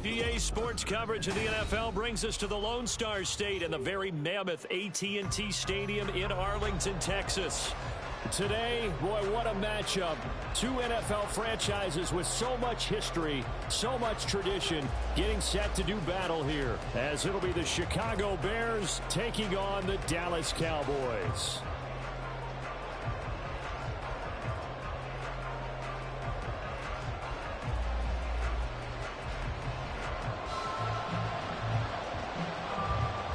EA Sports coverage of the NFL brings us to the Lone Star State and the very mammoth AT&T Stadium in Arlington, Texas. Today, boy, what a matchup. Two NFL franchises with so much history, so much tradition, getting set to do battle here, as it'll be the Chicago Bears taking on the Dallas Cowboys.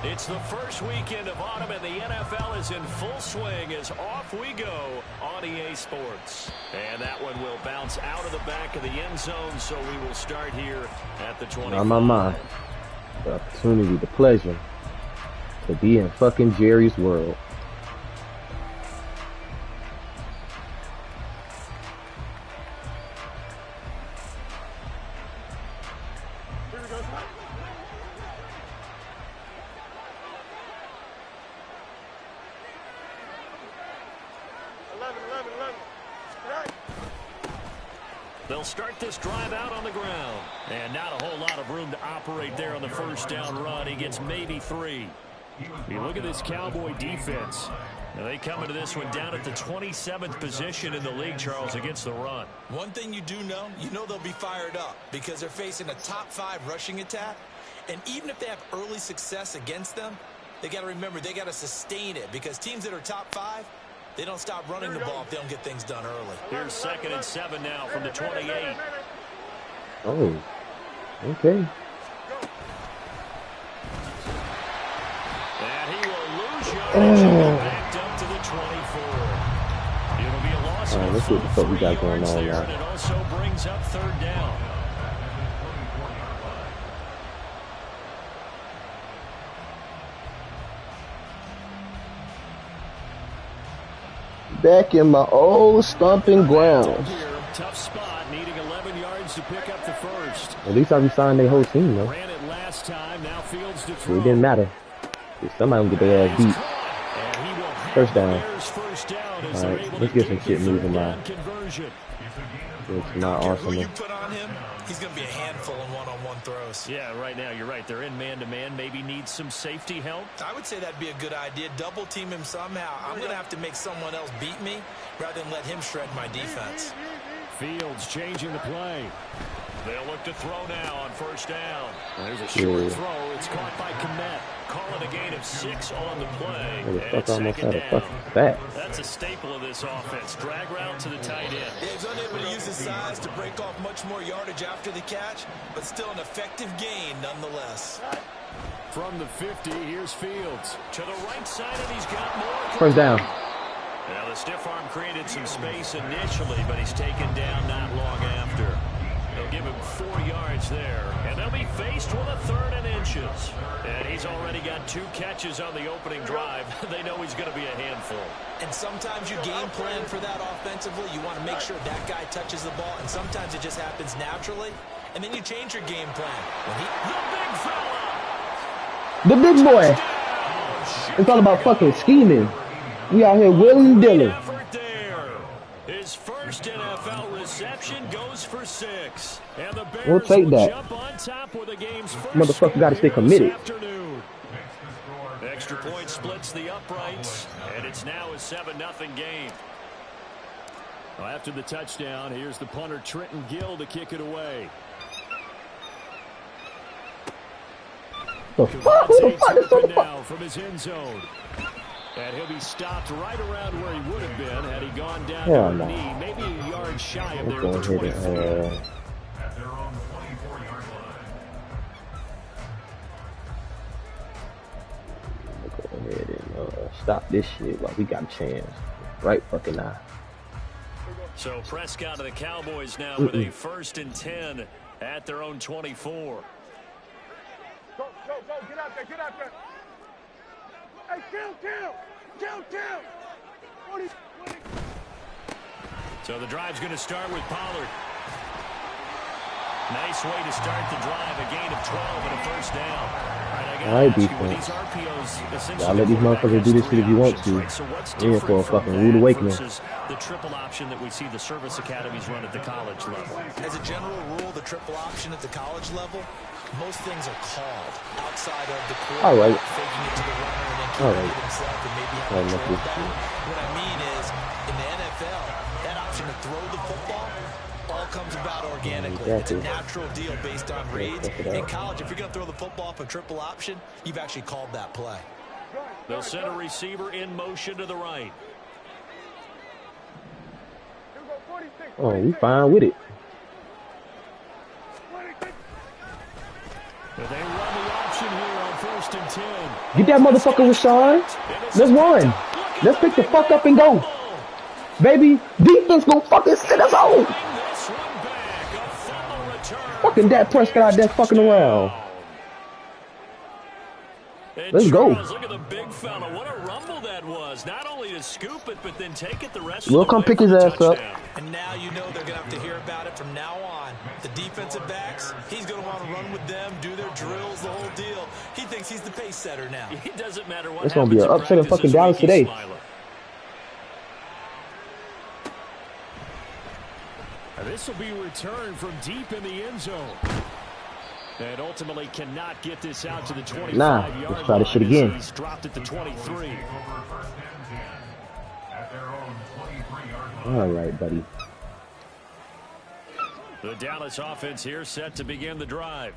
It's the first weekend of autumn, and the NFL is in full swing as off we go on EA Sports. And that one will bounce out of the back of the end zone, so we will start here at the 25. On my mind, the opportunity, the pleasure to be in fucking Jerry's world. They'll start this drive out on the ground. And not a whole lot of room to operate there on the first down run. He gets maybe 3. You look at this Cowboy defense. Now they come into this one down at the 27th position in the league, Charles, against the run. One thing you do know, they'll be fired up because they're facing a top 5 rushing attack. And even if they have early success against them, they got to remember they got to sustain it because teams that are top 5, they don't stop running the ball if they don't get things done early. Here's 2nd and 7 now from the 28. Oh, okay. And he will lose yardage backed up to the 24. It'll be a loss of let's see what the fuck we got going on there, now. and it also brings up 3rd down. Back in my old stomping ground. Tough spot, needing 11 yards to pick up the first. At least I resigned their whole team, though. Ran it last time, now Fields to throw. It didn't matter. Somebody will get their ass beat. First down. Alright, let's get some shit moving now. It's not Who awesome. you put on him, he's going to be a handful in one-on-one throws. Yeah, right now, you're right. They're in man-to-man. Maybe needs some safety help. I would say that'd be a good idea. Double team him somehow. I'm going to have to make someone else beat me rather than let him shred my defense. Fields changing the play. They'll look to throw now on first down. There's a short throw. It's caught by Komet. Call it a gain of 6 on the play. And it's 2nd down. That's a staple of this offense. Drag route to the tight end. Yeah, he's unable to use his size to break off much more yardage after the catch, but still an effective gain nonetheless. From the 50, here's Fields. To the right side, and he's got more. First down. Now, the stiff arm created some space initially, but he's taken down not long after. They'll give him 4 yards there, and they'll be faced with a 3rd and inches. And he's already got 2 catches on the opening drive. They know he's going to be a handful. And sometimes you game plan for that offensively. You want to make sure that guy touches the ball, and sometimes it just happens naturally. And then you change your game plan. The big fella! The big boy. It's all about fucking scheming. We out here willing dilly. His first NFL reception goes for 6. And the Bears we'll take that. jump on top with the game's first motherfucker got to stay committed. Extra point splits the uprights, and it's now a 7-0 game. Well, after the touchdown, here's the punter Trenton Gill to kick it away. The fuck is so now from his end zone. And he'll be stopped right around where he would have been had he gone down to a knee, maybe a yard shy of there at the 24. Go ahead and stop this shit while we got a chance. Right fucking now. So Prescott to the Cowboys now with a 1st and 10 at their own 24. Go, get out there. Hey, kill. 20. So the drive's going to start with Pollard. Nice way to start the drive, a gain of 12 and a first down. All right, I Alright, defense. Y'all let these motherfuckers do this shit if you want to. You're in for a fucking rude awakening. The triple option that we see the service academies run at the college level. As a general rule, the triple option at the college level, most things are called outside of the quarterback faking it to the runner and then keeping it himself and maybe having a throw back. What I mean is, in the NFL, that option to throw the football all comes about organically. It's a natural deal based on reads. In college, if you're going to throw the football up a triple option, you've actually called that play. They'll send a receiver in motion to the right. Oh, we fine with it. They run the option here on 1st and 10. Get that motherfucker, Rashawn. Let's run. Let's pick the fuck up and go. Baby, defense gonna fucking sit us on. Fucking Dak Prescott out there fucking around. Let's go. Look at the big fella. What a rumble that was. Not only to scoop it, but then take it the rest of the We'll way come pick his ass up. And now you know they're going to have to hear about it from now on. The defensive backs, he's going to want to run with them, do their drills, the whole deal. He thinks he's the pace setter now. It doesn't matter what. It's going to be an upset in fucking Dallas today. This will be returned from deep in the end zone. And ultimately cannot get this out to the 25-yard line. Let's try this shit again. He's dropped at the 23. All right, buddy. The Dallas offense here set to begin the drive.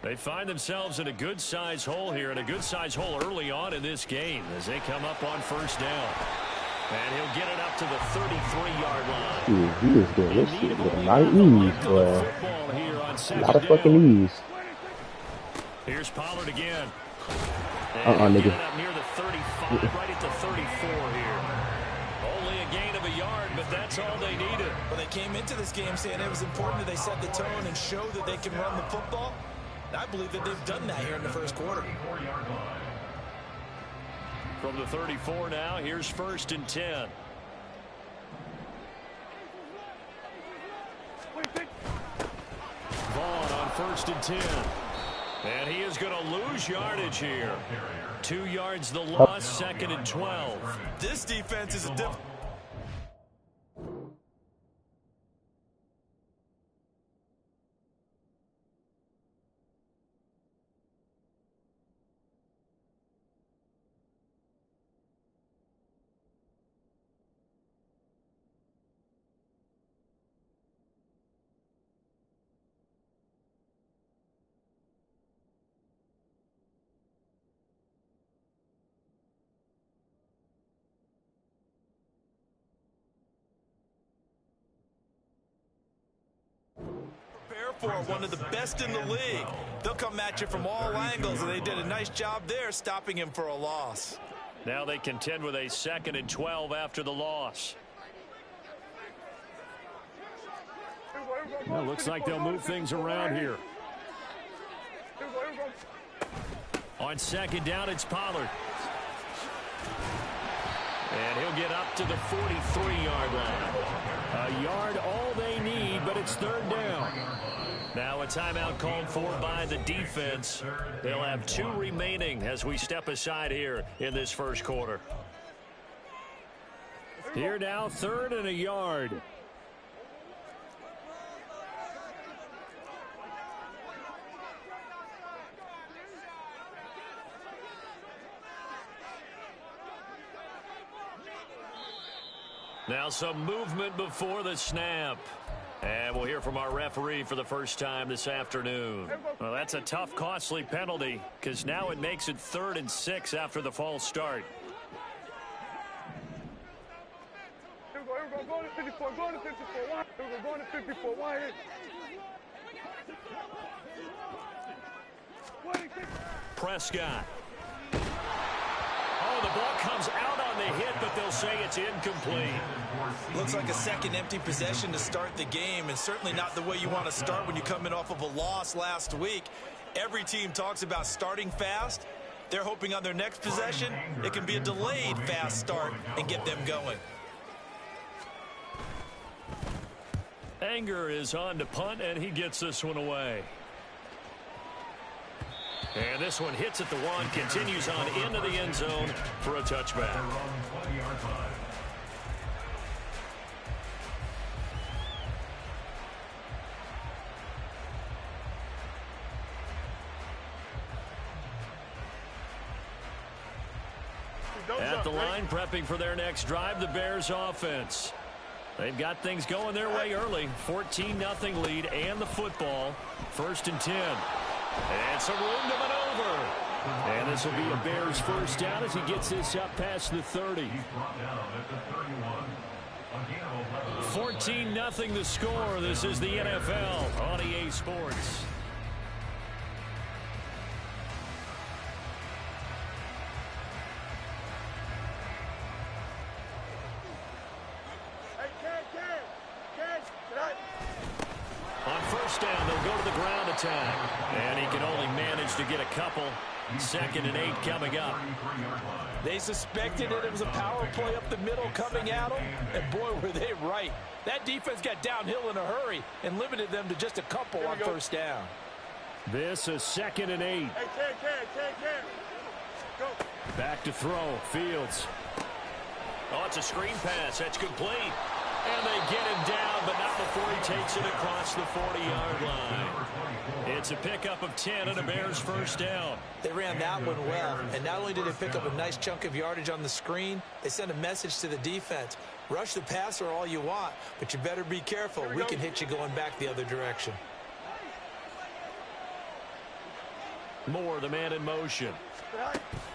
They find themselves in a good-sized hole here, and a good-sized hole early on in this game as they come up on 1st down. And he'll get it up to the 33-yard line. Dude, he is doing this shit with a lot of ease, bro. A lot of fucking ease. Here's Pollard again. Nigga. Up near the 35, right at the 34 here. Only a gain of a yard, but that's all they needed. Well, they came into this game saying it was important that they set the tone and show that they can run the football. And I believe that they've done that here in the 1st quarter. From the 34 now, here's 1st and 10. Vaughn on 1st and 10. And he is going to lose yardage here. 2 yards the loss, 2nd and 12. This defense is a different. For one of the best in the league. They'll come at you from all angles, and they did a nice job there stopping him for a loss. Now they contend with a 2nd and 12 after the loss. Well, looks like they'll move things around here. On 2nd down, it's Pollard. And he'll get up to the 43-yard line. A yard all they need, but it's 3rd down. Now a timeout called for by the defense. They'll have 2 remaining as we step aside here in this 1st quarter. Here now, 3rd and a yard. Now some movement before the snap. And we'll hear from our referee for the first time this afternoon. Well, that's a tough, costly penalty because now it makes it 3rd and 6 after the false start. Prescott. Oh, the ball comes out on the hit, but they'll say it's incomplete. Looks like a second empty possession to start the game, and certainly not the way you want to start when you're coming off of a loss last week. Every team talks about starting fast. They're hoping on their next possession it can be a delayed fast start and get them going. Anger is on to punt, and he gets this one away. And this one hits at the 1, continues on into the end zone for a touchback. At the line, prepping for their next drive, the Bears offense. They've got things going their way early. 14-0 lead and the football. 1st and 10. And some room to maneuver. And this will be a Bears first down as he gets this up past the 30. 14-0 the score. This is the NFL on EA Sports. On first down, they'll go to the ground attack. And he can only manage to get a couple. 2nd and 8 coming up. They suspected it was a power play up the middle coming at them. And boy, were they right. That defense got downhill in a hurry and limited them to just a couple on first down. This is 2nd and 8. Hey, Ken. Go. Back to throw. Fields. Oh, it's a screen pass. That's complete. And they get him down, but not before he takes it across the 40-yard line. It's a pickup of 10 and a Bears first down. They ran that one well, and not only did they pick up a nice chunk of yardage on the screen, they sent a message to the defense. Rush the passer all you want, but you better be careful. We can hit you going back the other direction. Moore, the man in motion.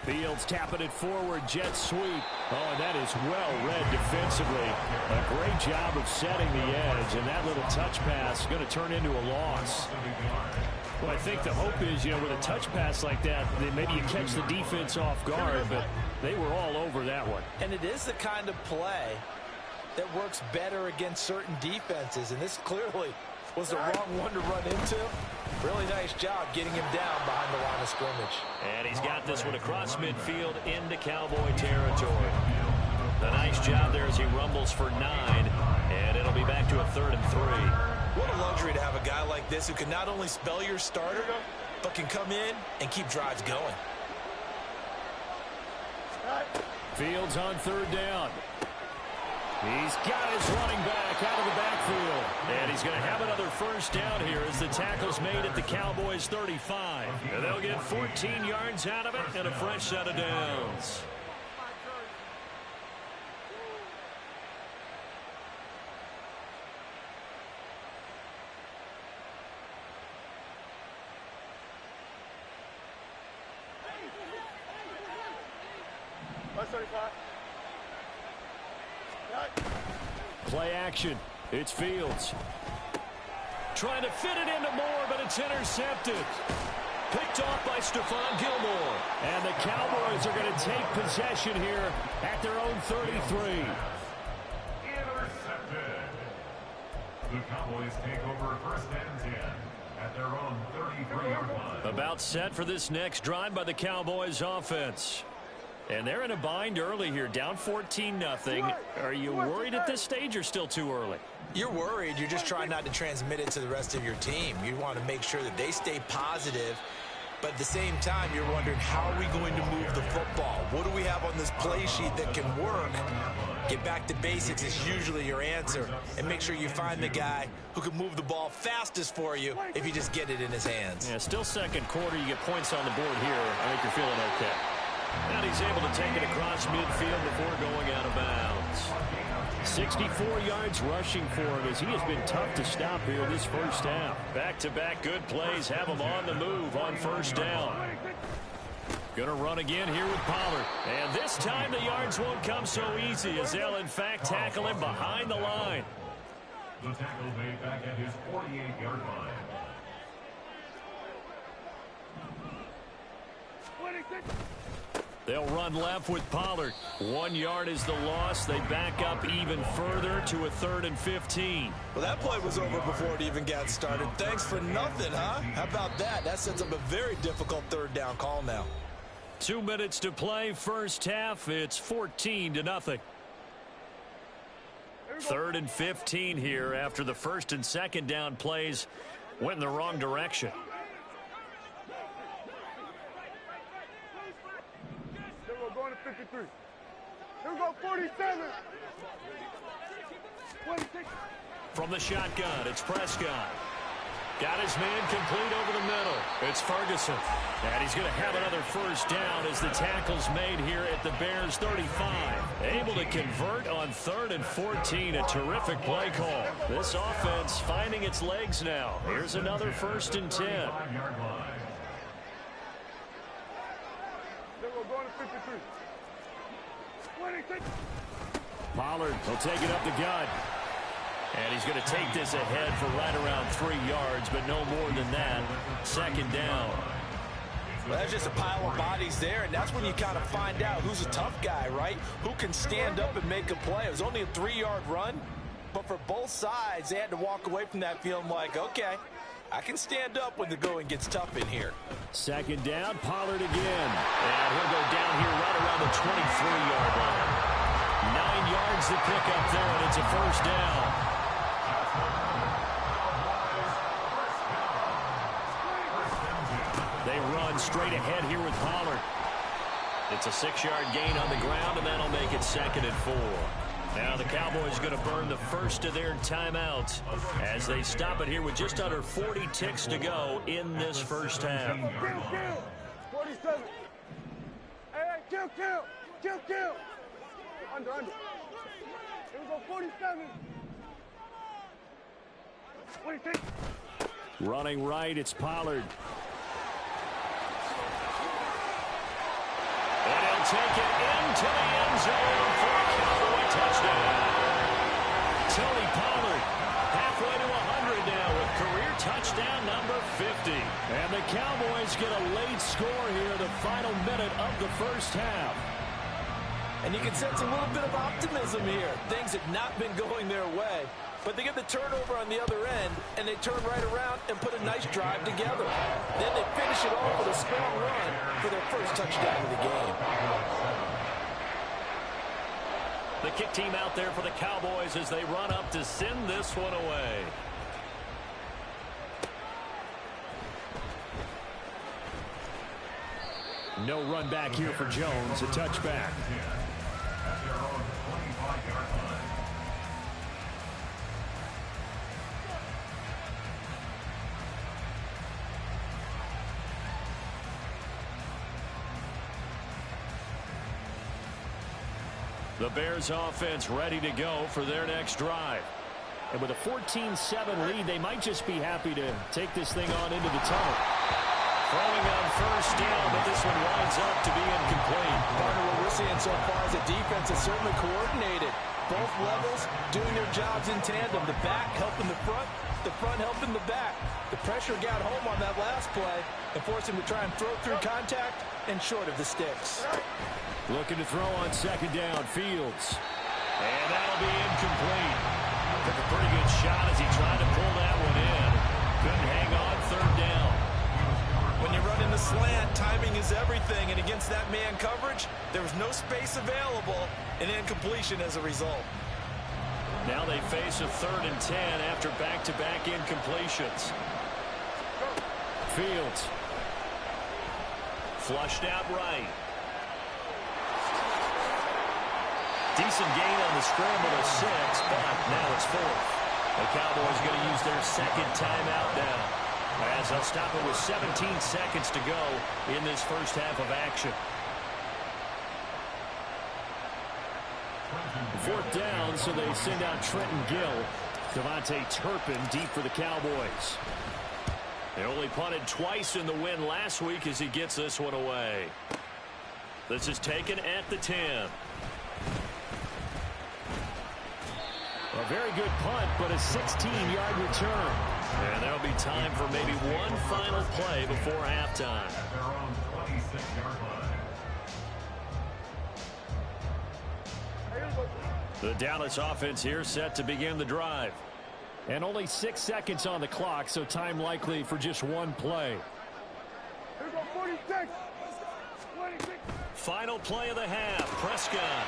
Fields tapping it forward, jet sweep. Oh, and that is well read defensively. A great job of setting the edge, and that little touch pass is going to turn into a loss. Well, I think the hope is, with a touch pass like that, then maybe you catch the defense off guard, but they were all over that one. And it is the kind of play that works better against certain defenses, and this clearly was the wrong one to run into. Really nice job getting him down behind the line of scrimmage. And he's got this one across midfield into Cowboy territory. A nice job there as he rumbles for 9, and it'll be back to a 3rd and 3. What a luxury to have a guy like this who can not only spell your starter, but can come in and keep drives going. Fields on 3rd down. He's got his running back out of the backfield. And he's going to have another first down here as the tackle's made at the Cowboys 35. And they'll get 14 yards out of it and a fresh set of downs. Play action. It's Fields. Trying to fit it into Moore, but it's intercepted. Picked off by Stephon Gilmore. And the Cowboys are going to take possession here at their own 33. Intercepted. The Cowboys take over 1st and 10 at their own 33-yard line. About set for this next drive by the Cowboys offense. And they're in a bind early here, down 14-0. Are you worried at this stage or still too early? You're worried. You're just trying not to transmit it to the rest of your team. You want to make sure that they stay positive. But at the same time, you're wondering, how are we going to move the football? What do we have on this play sheet that can work? Get back to basics is usually your answer. And make sure you find the guy who can move the ball fastest for you if you just get it in his hands. Yeah, still 2nd quarter. You get points on the board here. I think you're feeling okay. And he's able to take it across midfield before going out of bounds. 64 yards rushing for him as he has been tough to stop here this first half. Back-to-back good plays have him on the move on first down. Gonna run again here with Pollard. And this time the yards won't come so easy as they'll in fact tackle him behind the line. The tackle made back at his 48-yard line. They'll run left with Pollard. 1 yard is the loss. They back up even further to a 3rd and 15. Well, that play was over before it even got started. Thanks for nothing, huh? How about that? That sets up a very difficult 3rd down call now. 2 minutes to play first half. It's 14-0. 3rd and 15 here after the 1st and 2nd down plays went in the wrong direction. Here we go, 47. 26. From the shotgun, it's Prescott. Got his man complete over the middle. It's Ferguson. And he's going to have another first down as the tackle's made here at the Bears 35. Able to convert on 3rd and 14. A terrific play call. This offense finding its legs now. Here's another 1st and 10. Then we're going to 53. 26. Pollard will take it up the gut. And he's going to take this ahead for right around 3 yards, but no more than that. 2nd down. Well, that's just a pile of bodies there, and that's when you kind of find out who's a tough guy, right? Who can stand up and make a play. It was only a 3-yard run, but for both sides, they had to walk away from that feeling like, okay, I can stand up when the going gets tough in here. 2nd down, Pollard again. And he'll go down here right around the 23-yard line. 9 yards to pick up there, and it's a first down. They run straight ahead here with Pollard. It's a 6-yard gain on the ground, and that'll make it 2nd and 4. Now the Cowboys going to burn the first of their timeouts as they stop it here with just under 40 ticks to go in this first half. Kill. 47. Hey, kill. Under. Here we go, 47. 26. Running right, it's Pollard. And he'll take it into the end zone for a Cowboy touchdown. Tony Pollard halfway to 100 now with career touchdown number 50. And the Cowboys get a late score here, the final minute of the first half. And you can sense a little bit of optimism here. Things have not been going their way, but they get the turnover on the other end, and they turn right around and put a nice drive together. Then they finish it off with a strong run for their first touchdown of the game. The kick team out there for the Cowboys as they run up to send this one away. No run back here for Jones, a touchback. The Bears offense ready to go for their next drive. And with a 14-7 lead, they might just be happy to take this thing on into the tunnel. Throwing on first down, but this one winds up to be incomplete. Partner, what we're seeing so far is the defense is certainly coordinated. Both levels doing their jobs in tandem. The back helping the front helping the back. The pressure got home on that last play and forced him to try and throw through contact and short of the sticks. Looking to throw on 2nd down, Fields. And that'll be incomplete. Took a pretty good shot as he tried to pull that one in. Couldn't hang on 3rd down. When you run in the slant, timing is everything, and against that man coverage, there was no space available, and incompletion as a result. Now they face a 3rd and 10 after back-to-back incompletions. Fields. Flushed out right. Decent gain on the scramble of 6, but now it's 4th. The Cowboys going to use their 2nd timeout now, as they'll stop it with 17 seconds to go in this first half of action. 4th down, so they send out Trenton Gill. Devontae Turpin deep for the Cowboys. They only punted twice in the win last week as he gets this one away. This is taken at the 10. A very good punt, but a 16-yard return. And there'll be time for maybe one final play before halftime. At their own 26-yard line. The Dallas offense here set to begin the drive. And only 6 seconds on the clock, so time likely for just one play. Here we go, 46. 26. Final play of the half, Prescott.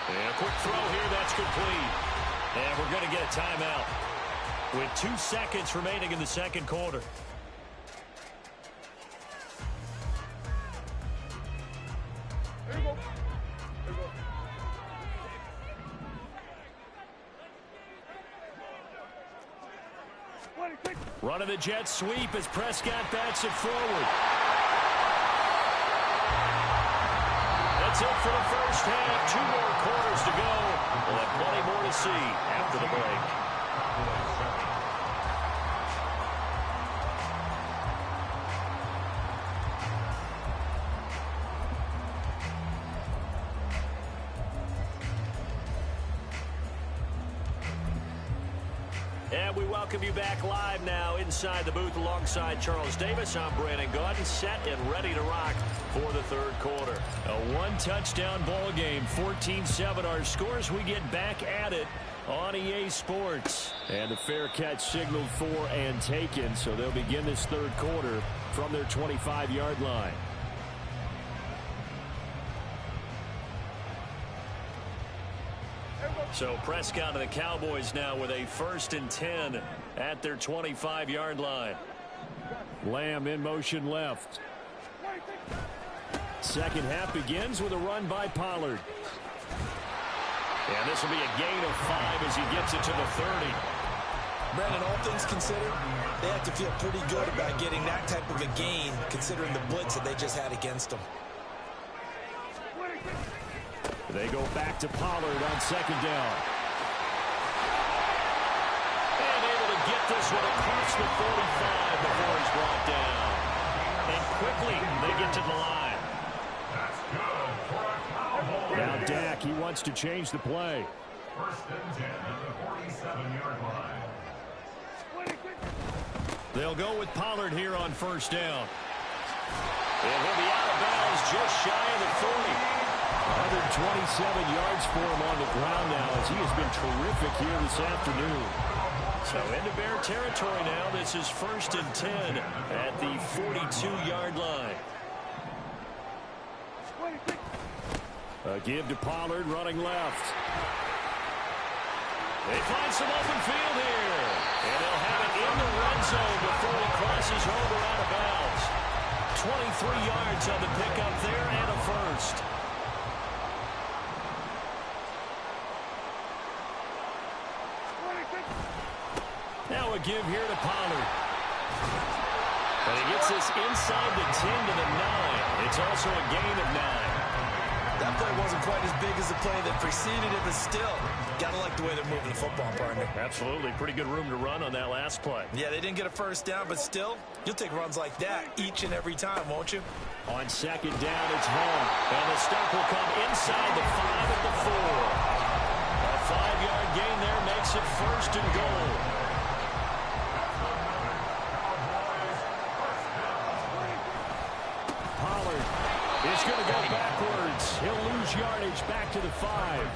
And a quick throw here, that's complete. And we're going to get a timeout with 2 seconds remaining in the second quarter. Here we go. Running the jet sweep as Prescott bats it forward. That's it for the first half. 2 more quarters to go. We'll have plenty more to see after the break. And we welcome you back live now inside the booth alongside Charles Davis. I'm Brandon Gaudin, set and ready to rock for the third quarter. A one-touchdown ball game, 14-7 our scores. We get back at it on EA Sports. And the fair catch signaled for and taken, so they'll begin this third quarter from their 25-yard line. So Prescott and the Cowboys now with a 1st and 10 at their 25-yard line. Lamb in motion left. Second half begins with a run by Pollard. And this will be a gain of 5 as he gets it to the 30. Brandon, all things considered, they have to feel pretty good about getting that type of a gain considering the blitz that they just had against them. They go back to Pollard on second down. And able to get this one across the 45 before he's brought down. And quickly they get to the line. That's good for a Cowboy. Now Dak, he wants to change the play. 1st and 10 at the 47-yard line. They'll go with Pollard here on first down. And he'll be out of bounds just shy of the 40. 127 yards for him on the ground now as he has been terrific here this afternoon. So into Bear territory now. This is 1st and 10 at the 42-yard line. A give to Pollard running left. They find some open field here. And they'll have it in the red zone before he crosses over out of bounds. 23 yards on the pickup there and a first. Now a give here to Pollard. And he gets this inside the 10 to the 9. It's also a gain of 9. That play wasn't quite as big as the play that preceded it, but still, gotta like the way they're moving the football, partner. Absolutely. Pretty good room to run on that last play. Yeah, they didn't get a first down, but still, you'll take runs like that each and every time, won't you? On second down, it's home. And the stop will come inside the 5 at the 4. A 5-yard gain there makes it 1st and goal. It's going to go backwards. He'll lose yardage back to the 5.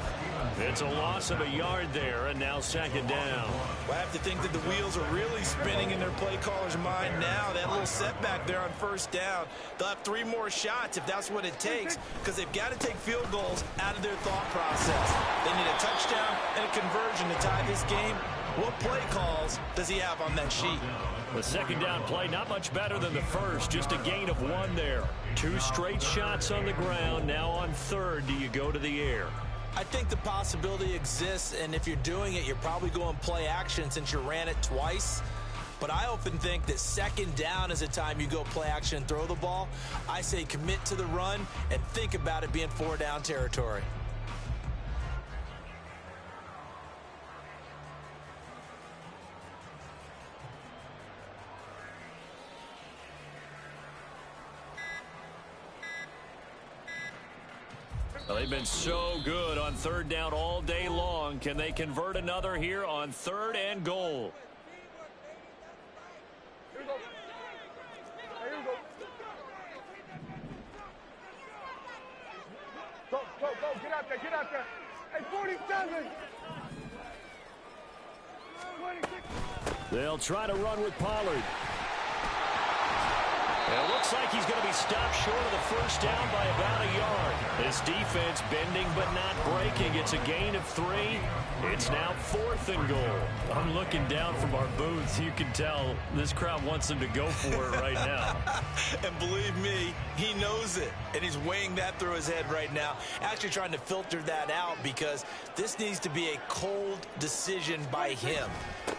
It's a loss of a yard there, and now second down. Well, I have to think that the wheels are really spinning in their play caller's mind now. That little setback there on first down. They'll have 3 more shots if that's what it takes, because they've got to take field goals out of their thought process. They need a touchdown and a conversion to tie this game. What play calls does he have on that sheet? The second down play, not much better than the first. Just a gain of 1 there. 2 straight shots on the ground. Now on third, do you go to the air? I think the possibility exists, and if you're doing it, you're probably going play action since you ran it twice. But I often think that second down is a time you go play action and throw the ball. I say commit to the run and think about it being 4-down territory. Well, they've been so good on third down all day long. Can they convert another here on 3rd and goal? Here we go. Here we go. Go, go, go. Get out there. Get out there. Hey, 47. 26. They'll try to run with Pollard. It looks like he's going to be stopped short of the first down by about a yard. This defense bending but not breaking. It's a gain of 3. It's now 4th and goal. I'm looking down from our booth. You can tell this crowd wants them to go for it right now. And believe me, he knows it. And he's weighing that through his head right now. Actually trying to filter that out because this needs to be a cold decision by him.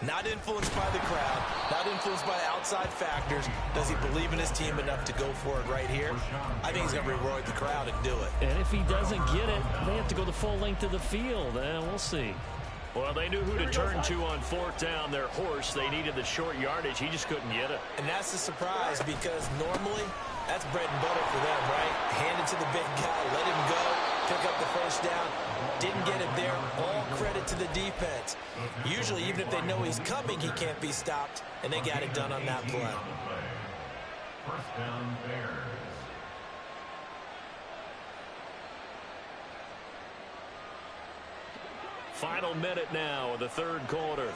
Not influenced by the crowd, not influenced by outside factors. Does he believe in his team enough to go for it right here? I think he's going to reward the crowd and do it. And if he doesn't get it, they have to go the full length of the field. We'll see. Well, they knew who to turn to on 4th down. Their horse, they needed the short yardage. He just couldn't get it. And that's a surprise because normally that's bread and butter for them, right? Hand it to the big guy, let him go, pick up the first down. Didn't get it there. All credit to the defense. Usually, even if they know he's coming, he can't be stopped, and they got it done on that play. First down, Bears. Final minute now of the 3rd quarter.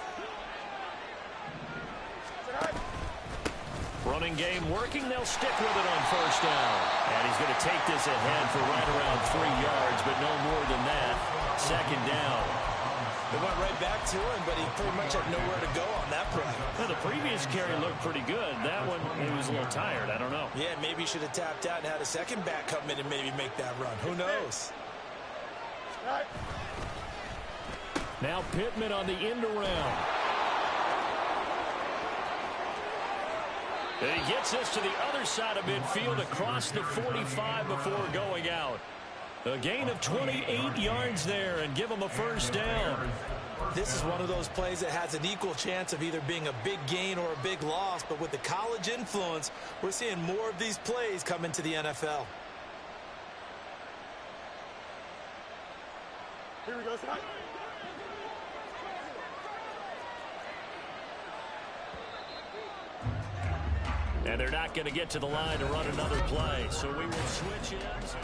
Running game working. They'll stick with it on 1st down. And he's going to take this ahead for right around 3 yards, but no more than that. 2nd down. They went right back to him, but he pretty much had nowhere to go on that play. Well, the previous carry looked pretty good. That one, he was a little tired. I don't know. Yeah, maybe he should have tapped out and had a second back come in and maybe make that run. Who knows? Now Pittman on the end around. And he gets this to the other side of midfield across the 45 before going out. A gain of 28 yards there and give him a 1st down. This is one of those plays that has an equal chance of either being a big gain or a big loss, but with the college influence, we're seeing more of these plays come into the NFL. Here we go, side. And they're not going to get to the line to run another play, so we will switch ends.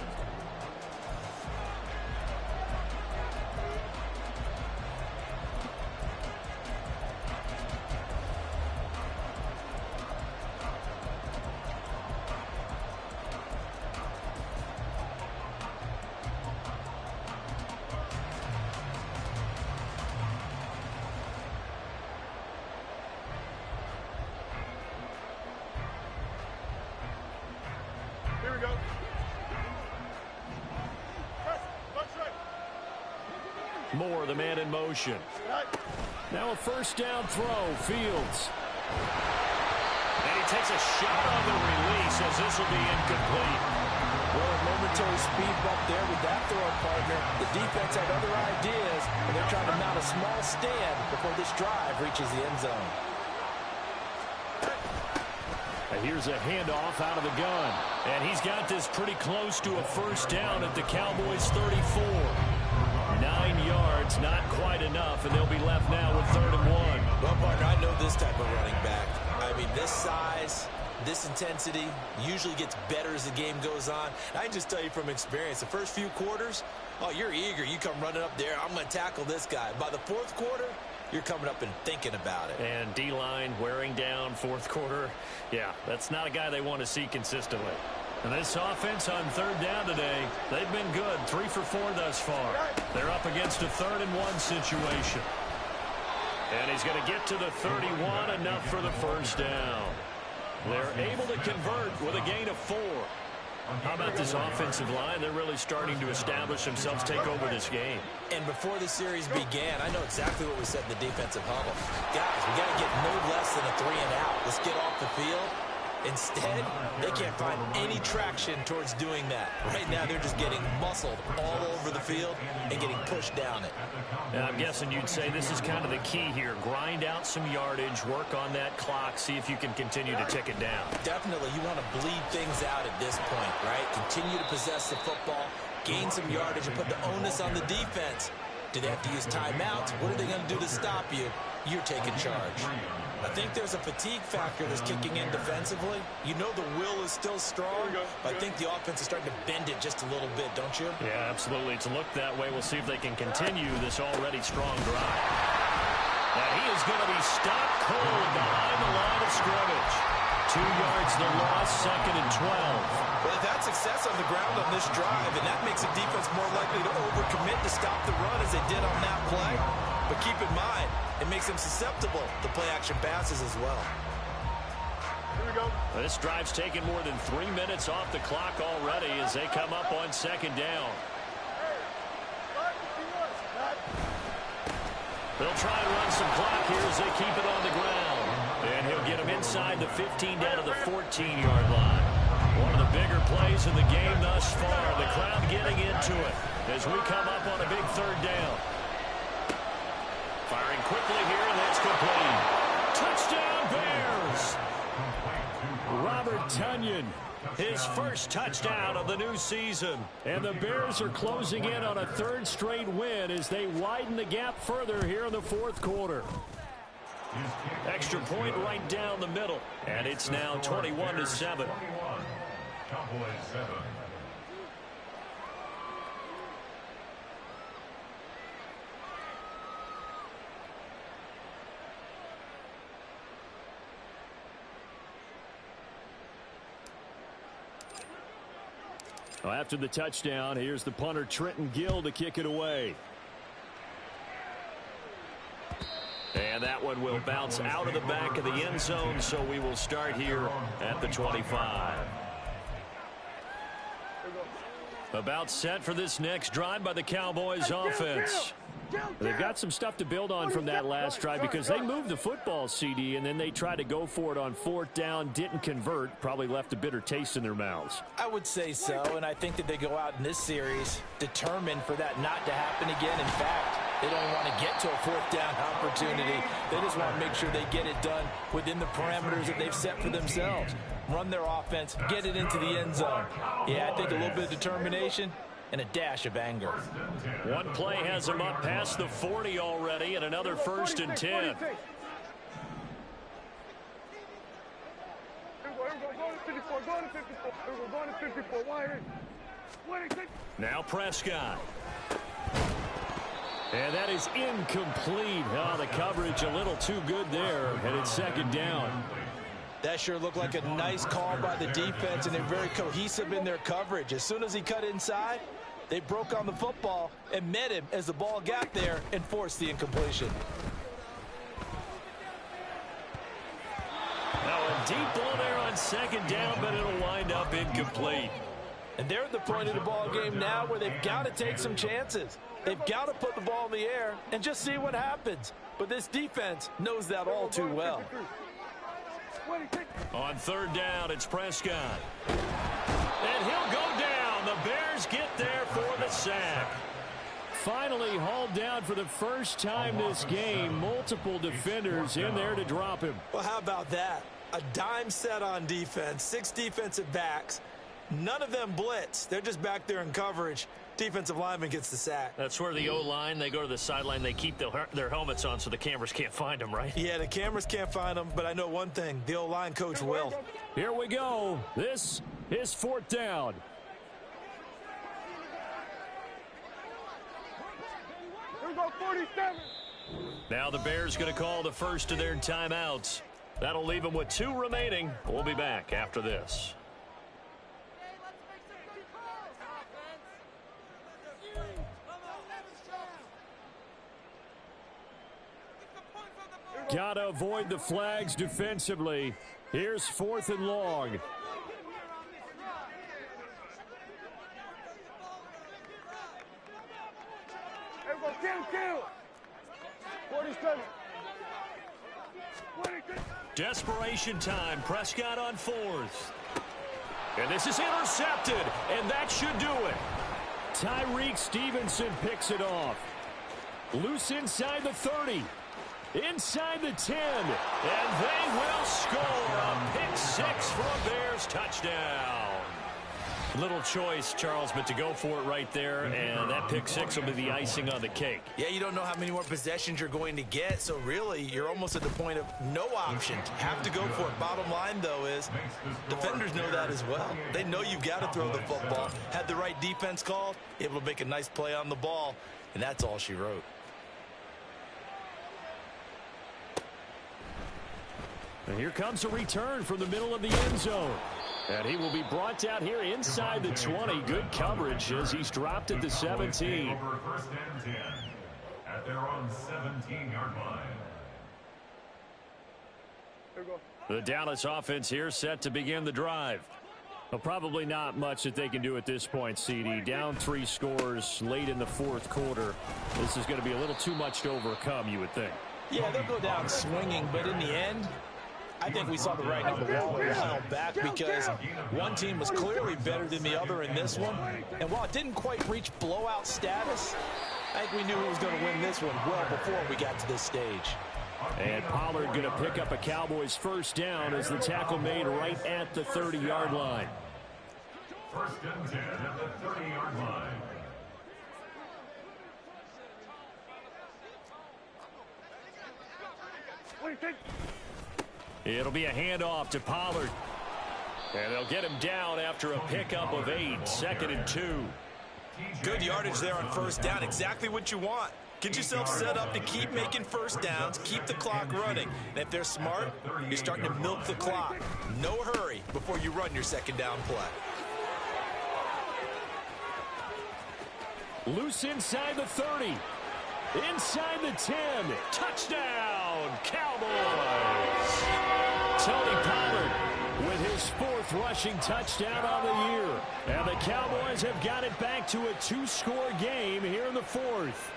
Here we go. Moore, the man in motion. Now a 1st down throw. Fields. And he takes a shot on the release as this will be incomplete. Well, a momentary speed bump there with that throw partner. The defense had other ideas, and they're trying to mount a small stand before this drive reaches the end zone. Here's a handoff out of the gun. And he's got this pretty close to a 1st down at the Cowboys 34. 9 yards, not quite enough, and they'll be left now with 3rd and 1. Well, partner, I know this type of running back. I mean, this size, this intensity usually gets better as the game goes on. I can just tell you from experience, the first few quarters, oh, you're eager. You come running up there. I'm going to tackle this guy. By the 4th quarter, you're coming up and thinking about it. And D-line wearing down 4th quarter. Yeah, that's not a guy they want to see consistently. And this offense on 3rd down today, they've been good. 3 for 4 thus far. They're up against a 3rd and 1 situation. And he's going to get to the 31, enough for the 1st down. They're able to convert with a gain of 4. How about this offensive line? They're really starting to establish themselves, take over this game. And before the series began, I know exactly what we said in the defensive huddle. Guys, we got to get no less than a 3 and out. Let's get off the field. Instead, they can't find any traction towards doing that. Right now, they're just getting muscled all over the field and getting pushed down it. And I'm guessing you'd say this is kind of the key here. Grind out some yardage, work on that clock, see if you can continue to tick it down. Definitely, you want to bleed things out at this point, right? Continue to possess the football, gain some yardage, and put the onus on the defense. Do they have to use timeouts? What are they going to do to stop you? You're taking charge. I think there's a fatigue factor that's kicking in defensively. You know the will is still strong, but I think the offense is starting to bend it just a little bit, don't you? Yeah, absolutely. It's looked that way. We'll see if they can continue this already strong drive. And he is going to be stopped cold behind the line of scrimmage. 2 yards the loss, 2nd and 12. Well, they've had success on the ground on this drive, and that makes the defense more likely to overcommit to stop the run as they did on that play. But keep in mind, it makes them susceptible to play-action passes as well. Here we go. This drive's taken more than 3 minutes off the clock already as they come up on 2nd down. They'll try and run some clock here as they keep it on the ground. And he'll get him inside the 15 down to the 14-yard line. One of the bigger plays in the game thus far. The crowd getting into it as we come up on a big third down. Firing quickly here, and that's complete. Touchdown, Bears! Robert Tonyan, his first touchdown of the new season. And the Bears are closing in on a third straight win as they widen the gap further here in the fourth quarter. Extra point right down the middle. And it's now 21-7. Cowboys 7. Well, after the touchdown, here's the punter Trenton Gill to kick it away. And that one will bounce out of the back of the end zone, so we will start here at the 25. About set for this next drive by the Cowboys offense. They've got some stuff to build on from that last drive because they moved the football, CD, and then they tried to go for it on fourth down, didn't convert, probably left a bitter taste in their mouths. I would say so, and I think that they go out in this series determined for that not to happen again. In fact, they don't want to get to a fourth down opportunity. They just want to make sure they get it done within the parameters that they've set for themselves. Run their offense, get it into the end zone. Yeah, I think a little bit of determination and a dash of anger. One play has him up past the 40 already, and another 1st and 10. Now Prescott. And that is incomplete. Oh, the coverage a little too good there, and it's 2nd down. That sure looked like a nice call by the defense, and they're very cohesive in their coverage. As soon as he cut inside, they broke on the football and met him as the ball got there and forced the incompletion. Now a deep ball there on 2nd down, but it'll wind up incomplete. And they're at the point of the ball game now where they've got to take some chances. They've got to put the ball in the air and just see what happens. But this defense knows that all too well. On 3rd down, it's Prescott. And he'll go down. The Bears get there for the sack. Finally hauled down for the first time this game. Multiple defenders in there to drop him. Well, how about that? A dime set on defense, 6 defensive backs. None of them blitz. They're just back there in coverage. Defensive lineman gets the sack. That's where the O-line, they go to the sideline, they keep their helmets on so the cameras can't find them, right? Yeah, the cameras can't find them, but I know one thing. The O-line coach will. Here we go. This is 4th down. Here we go, 47. Now the Bears going to call the first of their timeouts. That'll leave them with 2 remaining. We'll be back after this. Gotta avoid the flags defensively. Here's 4th and long. Here we go, kill. 47. 22. Desperation time. Prescott on 4th. And this is intercepted, and that should do it. Tyreek Stevenson picks it off. Loose inside the 30. Inside the 10, and they will score a pick 6 for a Bears touchdown. Little choice, Charles, but to go for it right there, and that pick 6 will be the icing on the cake. Yeah, you don't know how many more possessions you're going to get, so really you're almost at the point of no option. Have to go for it. Bottom line, though, is defenders know that as well. They know you've got to throw the football. Had the right defense called, able to make a nice play on the ball, and that's all she wrote. And here comes a return from the middle of the end zone. And he will be brought out here inside the 20. Good coverage as he's dropped at the 17. Over 1st and 10 at their own 17-yard line. The Dallas offense here set to begin the drive. Well, probably not much that they can do at this point, CD. Down 3 scores late in the fourth quarter. This is going to be a little too much to overcome, you would think. Yeah, they'll go down swinging, but in the end, I think we saw the writing on the wall a while back because one team was clearly better than the other in this one. And while it didn't quite reach blowout status, I think we knew who was going to win this one well before we got to this stage. And Pollard going to pick up a Cowboys first down as the tackle made right at the 30-yard line. First and 10 at the 30-yard line. It'll be a handoff to Pollard. And they'll get him down after a pickup of 8, 2nd and 2. Good yardage there on first down. Exactly what you want. Get yourself set up to keep making first downs, keep the clock running. And if they're smart, you're starting to milk the clock. No hurry before you run your second down play. Loose inside the 30. Inside the 10. Touchdown, Cowboys. Tony Pollard with his 4th rushing touchdown on the year. And the Cowboys have got it back to a 2-score game here in the 4th.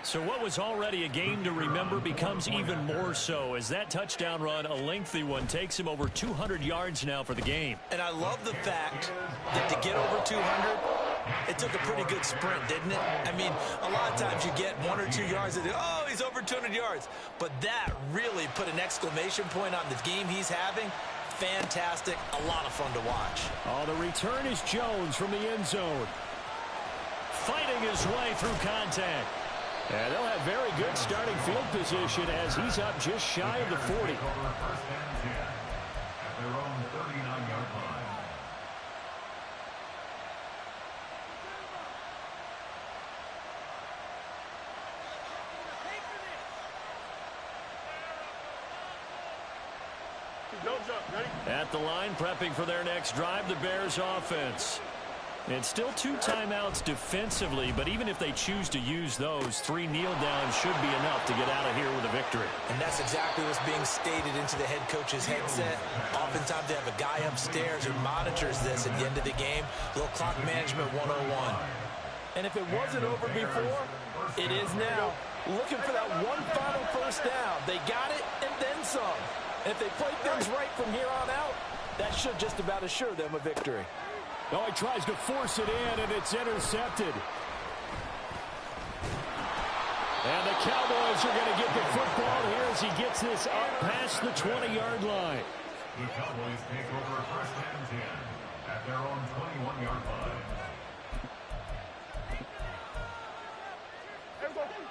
So what was already a game to remember becomes even more so as that touchdown run, a lengthy one, takes him over 200 yards now for the game. And I love the fact that to get over 200, it took a pretty good sprint, didn't it? I mean, a lot of times you get 1 or 2 yards and oh, he's over 200 yards. But that really put an exclamation point on the game he's having. Fantastic. A lot of fun to watch. Oh, the return is Jones from the end zone. Fighting his way through contact. And they'll have very good starting field position as he's up just shy of the 40. First and 10 at their own 39-yard line. At the line, prepping for their next drive, the Bears offense. And still 2 timeouts defensively, but even if they choose to use those, 3 kneel downs should be enough to get out of here with a victory. And that's exactly what's being stated into the head coach's headset. Oftentimes they have a guy upstairs who monitors this at the end of the game. A little clock management 101. And if it wasn't over before, it is now. Looking for that one final first down. They got it and then some. And if they play things right from here on out, that should just about assure them a victory. Oh, he tries to force it in, and it's intercepted. And the Cowboys are going to get the football here as he gets this up past the 20-yard line. The Cowboys take over first and 10 at their own 21-yard line.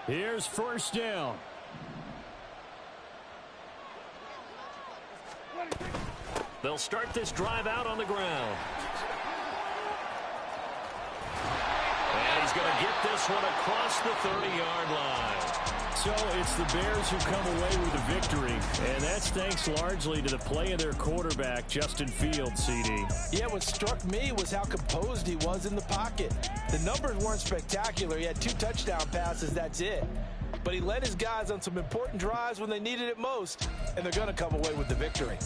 Here's first down. They'll start this drive out on the ground. And he's going to get this one across the 30-yard line. So it's the Bears who come away with a victory, and that's thanks largely to the play of their quarterback, Justin Fields, CD. Yeah, what struck me was how composed he was in the pocket. The numbers weren't spectacular. He had 2 touchdown passes, that's it. But he led his guys on some important drives when they needed it most, and they're going to come away with the victory.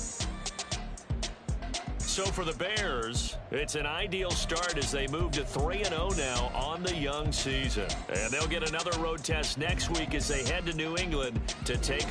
So for the Bears, it's an ideal start as they move to 3-0 now on the young season. And they'll get another road test next week as they head to New England to take